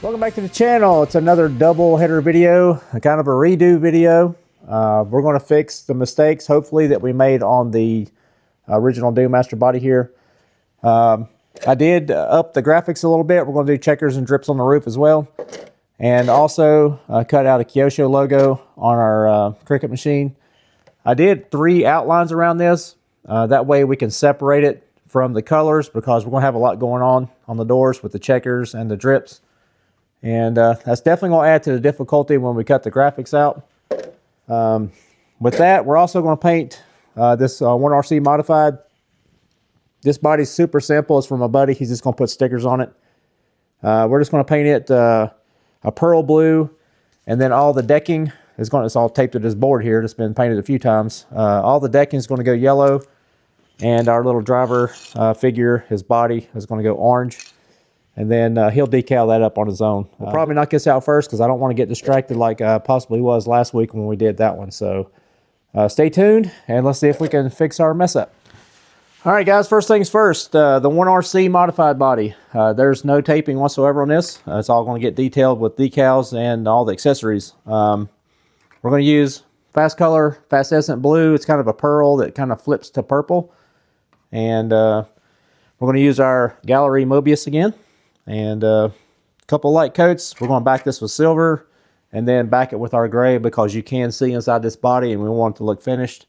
Welcome back to the channel. It's another double header video, a kind of a redo video. We're going to fix the mistakes, hopefully, that we made on the original Dune Master body here. I did up the graphics a little bit. We're going to do checkers and drips on the roof as well. And also cut out a Kyosho logo on our Cricut machine. I did 3 outlines around this. That way we can separate it from the colors, because we're going to have a lot going on the doors with the checkers and the drips. And that's definitely going to add to the difficulty when we cut the graphics out. With that, we're also going to paint this 1RC modified. This body's super simple. It's from a buddy. He's just going to put stickers on it. We're just going to paint it a pearl blue, and then all the decking is going to, it's all taped to this board here. It's been painted a few times. All the decking is going to go yellow, and our little driver figure, his body, is going to go orange. And then he'll decal that up on his own. We'll probably knock this out first because I don't want to get distracted like possibly was last week when we did that one. So stay tuned and let's see if we can fix our mess up. All right, guys, first things first, the 1RC modified body. There's no taping whatsoever on this. It's all going to get detailed with decals and all the accessories. We're going to use Fast Color Fast Essence Blue. It's kind of a pearl that kind of flips to purple. And we're going to use our Gallery Mobius again. And a couple light coats. We're going to back this with silver and then back it with our gray, because you can see inside this body and we want it to look finished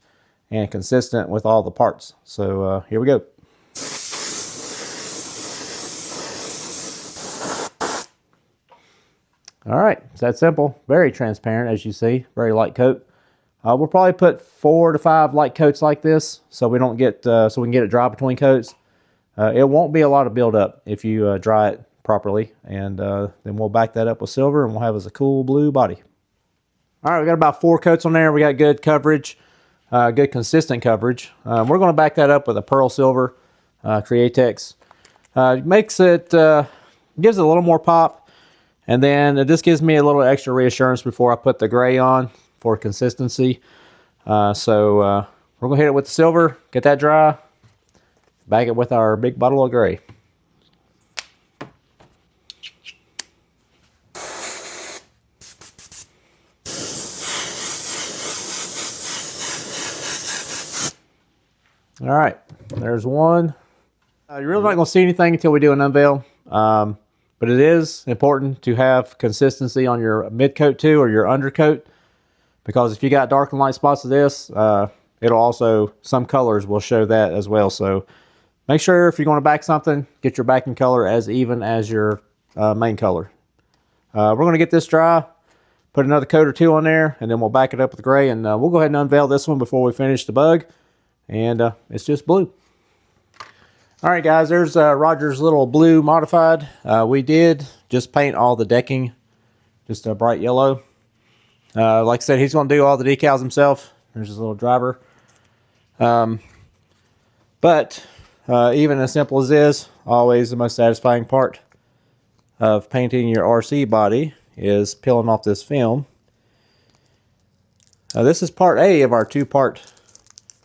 and consistent with all the parts. So here we go. All right, it's that simple. Very transparent, as you see. Very light coat. We'll probably put 4 to 5 light coats like this, so we don't get so we can get it dry between coats. It won't be a lot of buildup if you dry it properly, and then we'll back that up with silver and we'll have us a cool blue body. All right, we got about 4 coats on there. We got good coverage, good consistent coverage. We're going to back that up with a pearl silver Createx. Makes it, gives it a little more pop, and then this gives me a little extra reassurance before I put the gray on for consistency. So we're going to hit it with the silver, get that dry, bag it with our big bottle of gray. All right, there's one. You're really not going to see anything until we do an unveil, but it is important to have consistency on your mid coat too, or your undercoat, because if you got dark and light spots of this, it'll also, some colors will show that as well. So make sure if you're going to back something, get your backing color as even as your main color. We're going to get this dry, put another coat or 2 on there, and then we'll back it up with gray, and we'll go ahead and unveil this one before we finish the bug. And it's just blue. All right, guys, there's Roger's little blue modified. We did just paint all the decking just a bright yellow. Like I said, he's going to do all the decals himself. There's his little driver. But even as simple as this, always the most satisfying part of painting your RC body is peeling off this film. This is part A of our 2-part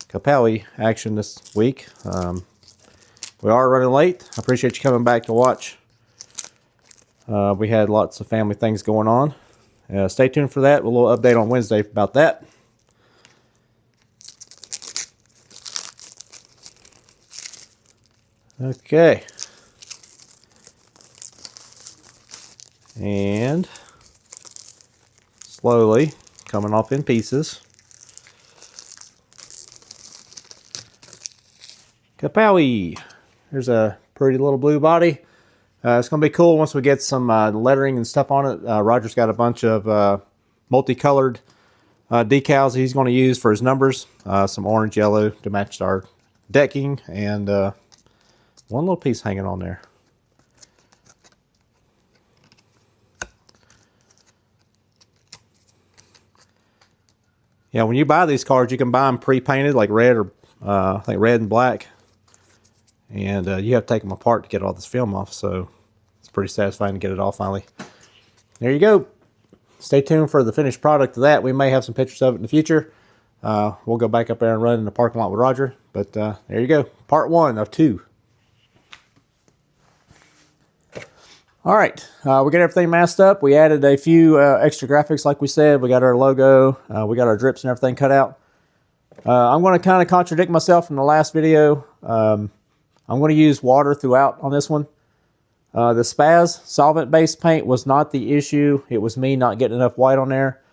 Kapowie action this week. We are running late. I appreciate you coming back to watch. We had lots of family things going on. Stay tuned for that. A little update on Wednesday about that. Okay. And slowly coming off in pieces. Kapowie. There's a pretty little blue body. It's going to be cool once we get some lettering and stuff on it. Roger's got a bunch of multicolored decals he's going to use for his numbers. Some orange, yellow to match our decking, and one little piece hanging on there. Yeah, when you buy these cards, you can buy them pre-painted, like red or I think red and black. And you have to take them apart to get all this film off, so it's pretty satisfying to get it all finally. There you go. Stay tuned for the finished product of that. We may have some pictures of it in the future. We'll go back up there and run in the parking lot with Roger. But there you go. Part 1 of 2. All right, we got everything masked up. We added a few extra graphics like we said. We got our logo, we got our drips and everything cut out. I'm going to kind of contradict myself from the last video. I'm going to use water throughout on this one. The Spaz solvent-based paint was not the issue. It was me not getting enough white on there.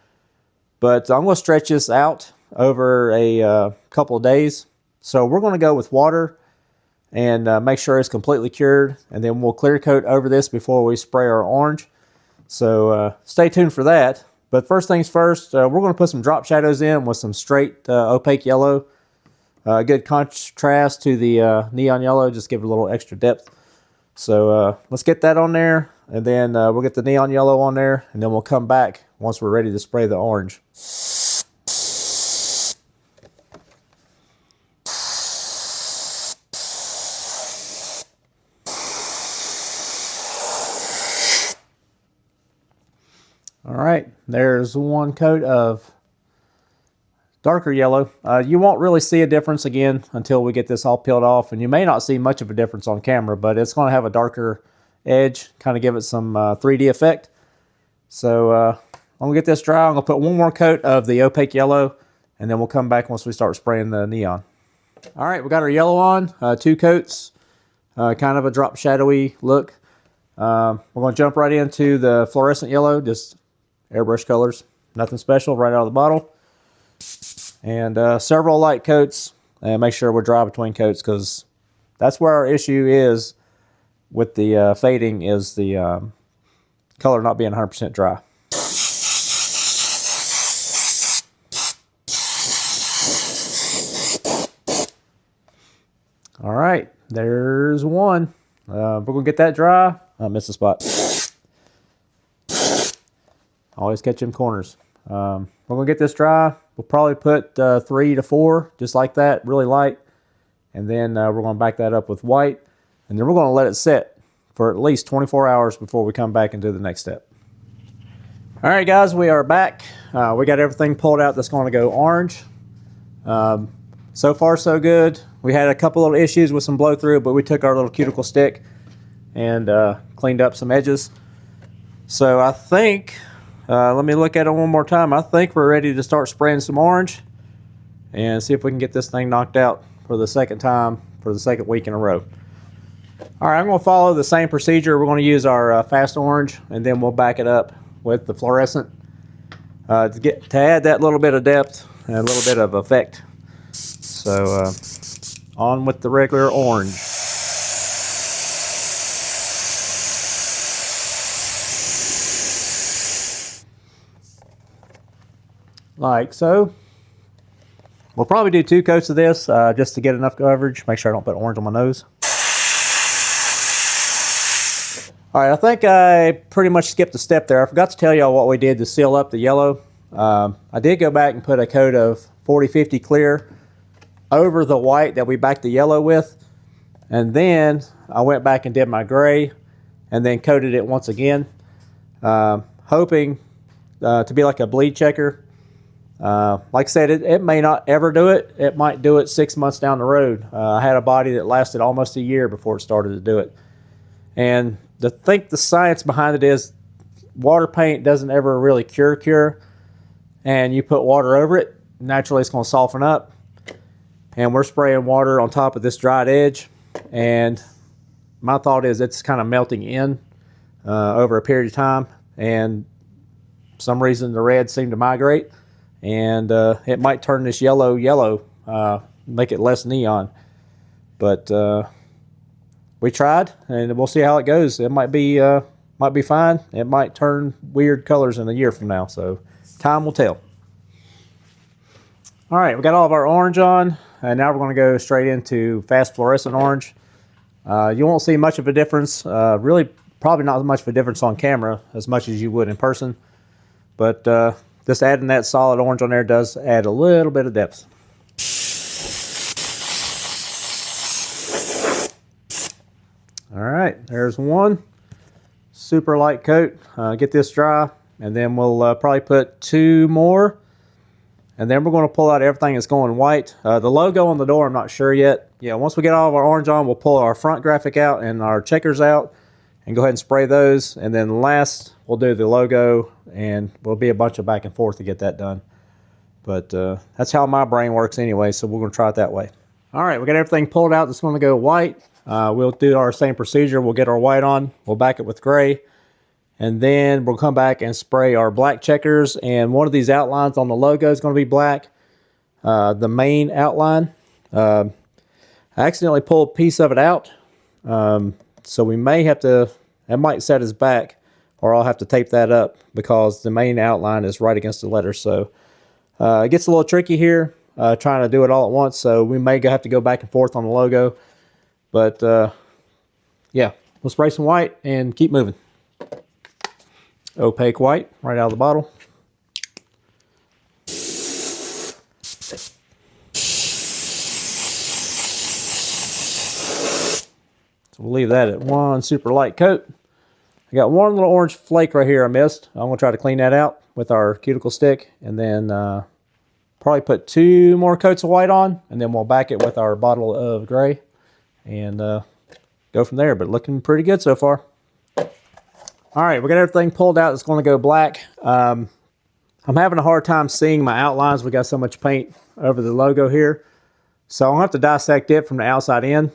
But I'm going to stretch this out over a couple of days. So we're going to go with water and make sure it's completely cured. And then we'll clear coat over this before we spray our orange. So stay tuned for that. But first things first, we're going to put some drop shadows in with some straight opaque yellow. Good contrast to the neon yellow, just give it a little extra depth. So let's get that on there, and then we'll get the neon yellow on there, and then we'll come back once we're ready to spray the orange. All right, there's one coat of darker yellow. You won't really see a difference again until we get this all peeled off, and you may not see much of a difference on camera, but it's going to have a darker edge, kind of give it some 3D effect. So I'm going to get this dry. I'm going to put one more coat of the opaque yellow, and then we'll come back once we start spraying the neon. All right, we got our yellow on, 2 coats, kind of a drop shadowy look. We're going to jump right into the fluorescent yellow, just airbrush colors, nothing special, right out of the bottle. And several light coats, and make sure we're dry between coats, because that's where our issue is with the fading, is the color not being 100% dry. All right, there's one. We're going to get that dry. I missed a spot. Always catch them corners. We're going to get this dry. We'll probably put 3 to 4, just like that, really light. And then we're going to back that up with white. And then we're going to let it sit for at least 24 hours before we come back and do the next step. All right, guys, we are back. We got everything pulled out that's going to go orange. So far, so good. We had a couple little issues with some blow through, but we took our little cuticle stick and cleaned up some edges. So I think... let me look at it one more time. I think we're ready to start spraying some orange and see if we can get this thing knocked out for the second time for the second week in a row. All right, I'm going to follow the same procedure. We're going to use our fast orange, and then we'll back it up with the fluorescent to add that little bit of depth and a little bit of effect. So on with the regular orange. Like so. We'll probably do 2 coats of this just to get enough coverage. Make sure I don't put orange on my nose. All right, I think I pretty much skipped a step there. I forgot to tell y'all what we did to seal up the yellow. I did go back and put a coat of 40-50 clear over the white that we backed the yellow with. And then I went back and did my gray and then coated it once again, hoping to be like a bleed checker. Like I said, it may not ever do it. It might do it 6 months down the road. I had a body that lasted almost a year before it started to do it. And I think the science behind it is water paint doesn't ever really cure. And you put water over it, naturally it's going to soften up. And we're spraying water on top of this dried edge. And my thought is it's kind of melting in over a period of time. And for some reason the red seemed to migrate. And it might turn this yellow, make it less neon. But we tried, and we'll see how it goes. It might be fine. It might turn weird colors in a year from now. So time will tell. All right, we got all of our orange on, and now we're going to go straight into fast fluorescent orange. You won't see much of a difference. Really, probably not much of a difference on camera as much as you would in person. But just adding that solid orange on there does add a little bit of depth. All right, there's one. Super light coat. Get this dry, and then we'll probably put 2 more. And then we're going to pull out everything that's going white. The logo on the door, I'm not sure yet. Yeah, once we get all of our orange on, we'll pull our front graphic out and our checkers out. and go ahead and spray those. And then last, we'll do the logo, and we'll be a bunch of back and forth to get that done. But that's how my brain works anyway, so we're going to try it that way. All right, we got everything pulled out that's going to go white. We'll do our same procedure. We'll get our white on, we'll back it with gray, and then we'll come back and spray our black checkers. And one of these outlines on the logo is going to be black, the main outline. I accidentally pulled a piece of it out, so we may have to, it might set as back, or I'll have to tape that up because the main outline is right against the letter. So it gets a little tricky here, trying to do it all at once, so we may have to go back and forth on the logo. But yeah, we'll spray some white and keep moving. Opaque white right out of the bottle. So we'll leave that at one super light coat. I got one little orange flake right here I missed. I'm going to try to clean that out with our cuticle stick, and then probably put 2 more coats of white on, and then we'll back it with our bottle of gray and go from there. But looking pretty good so far. All right, we got everything pulled out. It's going to go black. I'm having a hard time seeing my outlines. We got so much paint over the logo here. So I'm going to have to dissect it from the outside in.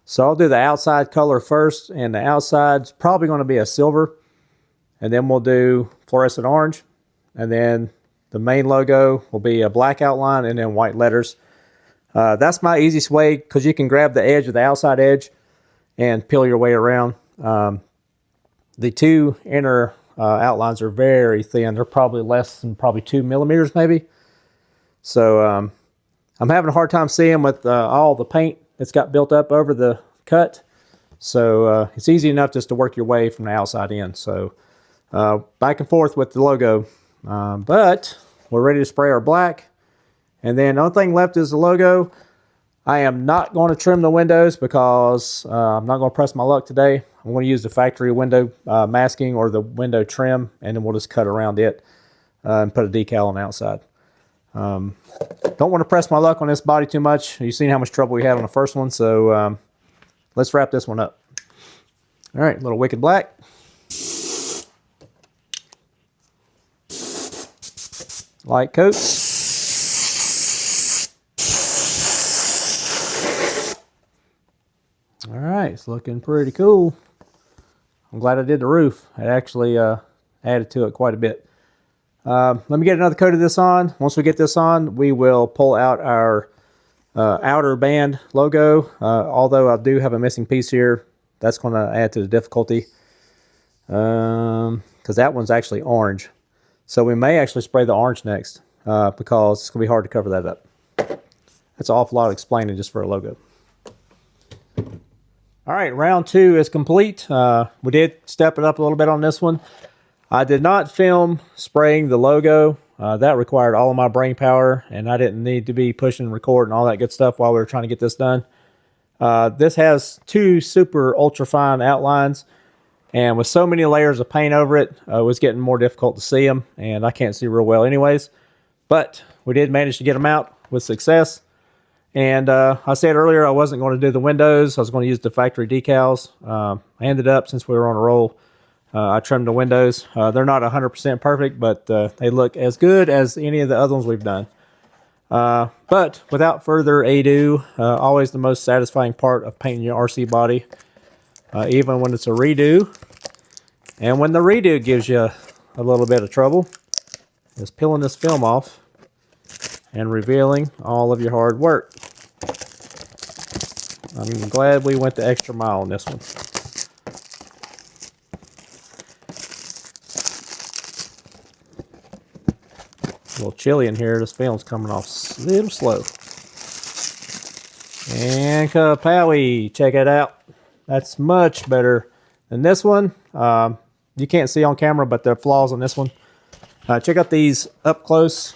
So I'll do the outside color first, and the outside's probably going to be a silver. And then we'll do fluorescent orange. And then the main logo will be a black outline and then white letters. That's my easiest way, because you can grab the edge of the outside edge and peel your way around. The 2 inner outlines are very thin. They're probably less than 2 millimeters maybe. So I'm having a hard time seeing with all the paint that's got built up over the cut. So it's easy enough just to work your way from the outside in. So back and forth with the logo. But we're ready to spray our black. And then the only thing left is the logo. I am not going to trim the windows because I'm not going to press my luck today. I'm going to use the factory window masking or the window trim, and then we'll just cut around it and put a decal on the outside. Don't want to press my luck on this body too much. You've seen how much trouble we had on the first one, so let's wrap this one up. All right, little Wicked Black. Light coats. All right, it's looking pretty cool. I'm glad I did the roof. It actually added to it quite a bit. Let me get another coat of this on. Once we get this on, we will pull out our outer band logo. Although I do have a missing piece here, that's going to add to the difficulty. Because that one's actually orange. So we may actually spray the orange next, because it's going to be hard to cover that up. That's an awful lot of explaining just for a logo. All right, round 2 is complete. We did step it up a little bit on this one. I did not film spraying the logo. That required all of my brain power, and I didn't need to be pushing record and all that good stuff while we were trying to get this done. This has 2 super ultra fine outlines, and with so many layers of paint over it, it was getting more difficult to see them, and I can't see real well anyways. But we did manage to get them out with success. And I said earlier I wasn't going to do the windows. I was going to use the factory decals. I ended up, since we were on a roll, I trimmed the windows. They're not 100% perfect, but they look as good as any of the other ones we've done. But without further ado, always the most satisfying part of painting your RC body, even when it's a redo. And when the redo gives you a little bit of trouble, is peeling this film off and revealing all of your hard work. I'm glad we went the extra mile on this one. A little chilly in here. This film's coming off a little slow. And kapowie, check it out. That's much better than this one. You can't see on camera, but the flaws on this one. Check out these up close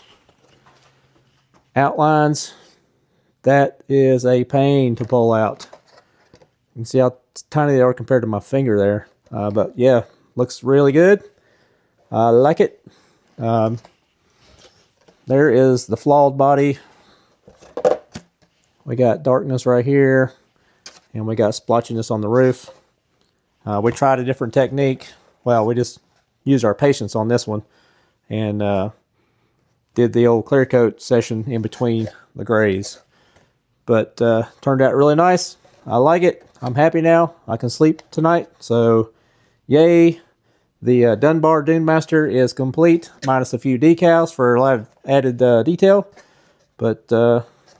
outlines. That is a pain to pull out. You can see how tiny they are compared to my finger there. But yeah, looks really good. I like it. There is the flawed body. We got darkness right here, and we got splotchiness on the roof. We tried a different technique. Well, we just used our patience on this one and did the old clear coat session in between the grays. But turned out really nice. I like it. I'm happy now. I can sleep tonight. So, yay. The Dunbar Dune Master is complete, minus a few decals for a lot of added detail. But,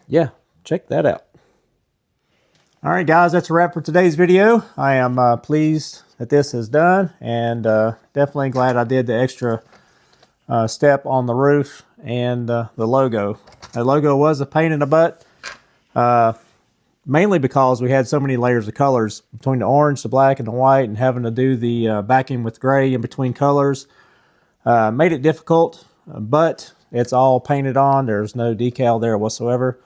yeah, check that out. All right, guys, that's a wrap for today's video. I am pleased that this is done, and definitely glad I did the extra step on the roof and the logo. That logo was a pain in the butt. Mainly because we had so many layers of colors between the orange, the black, and the white, and having to do the backing with gray in between colors made it difficult, but it's all painted on. There's no decal there whatsoever.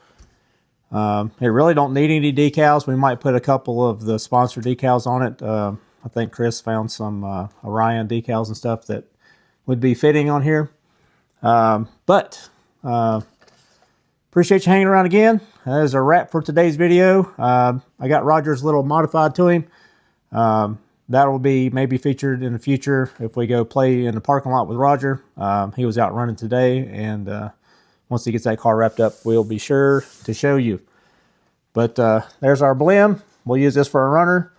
It really don't need any decals. We might put a couple of the sponsor decals on it. I think Chris found some Orion decals and stuff that would be fitting on here. But appreciate you hanging around again. That is a wrap for today's video. I got Roger's little modified to him. That will be maybe featured in the future if we go play in the parking lot with Roger. He was out running today, and once he gets that car wrapped up, we'll be sure to show you. But there's our blim. We'll use this for a runner.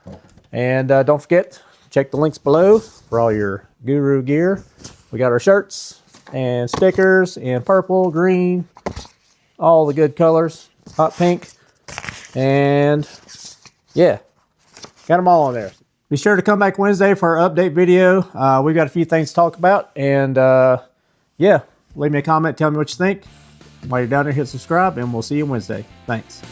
And don't forget, check the links below for all your Guru gear. We got our shirts and stickers in purple, green, all the good colors, hot pink, and yeah, got them all on there. Be sure to come back Wednesday for our update video. We've got a few things to talk about, and yeah, leave me a comment, tell me what you think. While you're down there, hit subscribe, and we'll see you Wednesday. Thanks.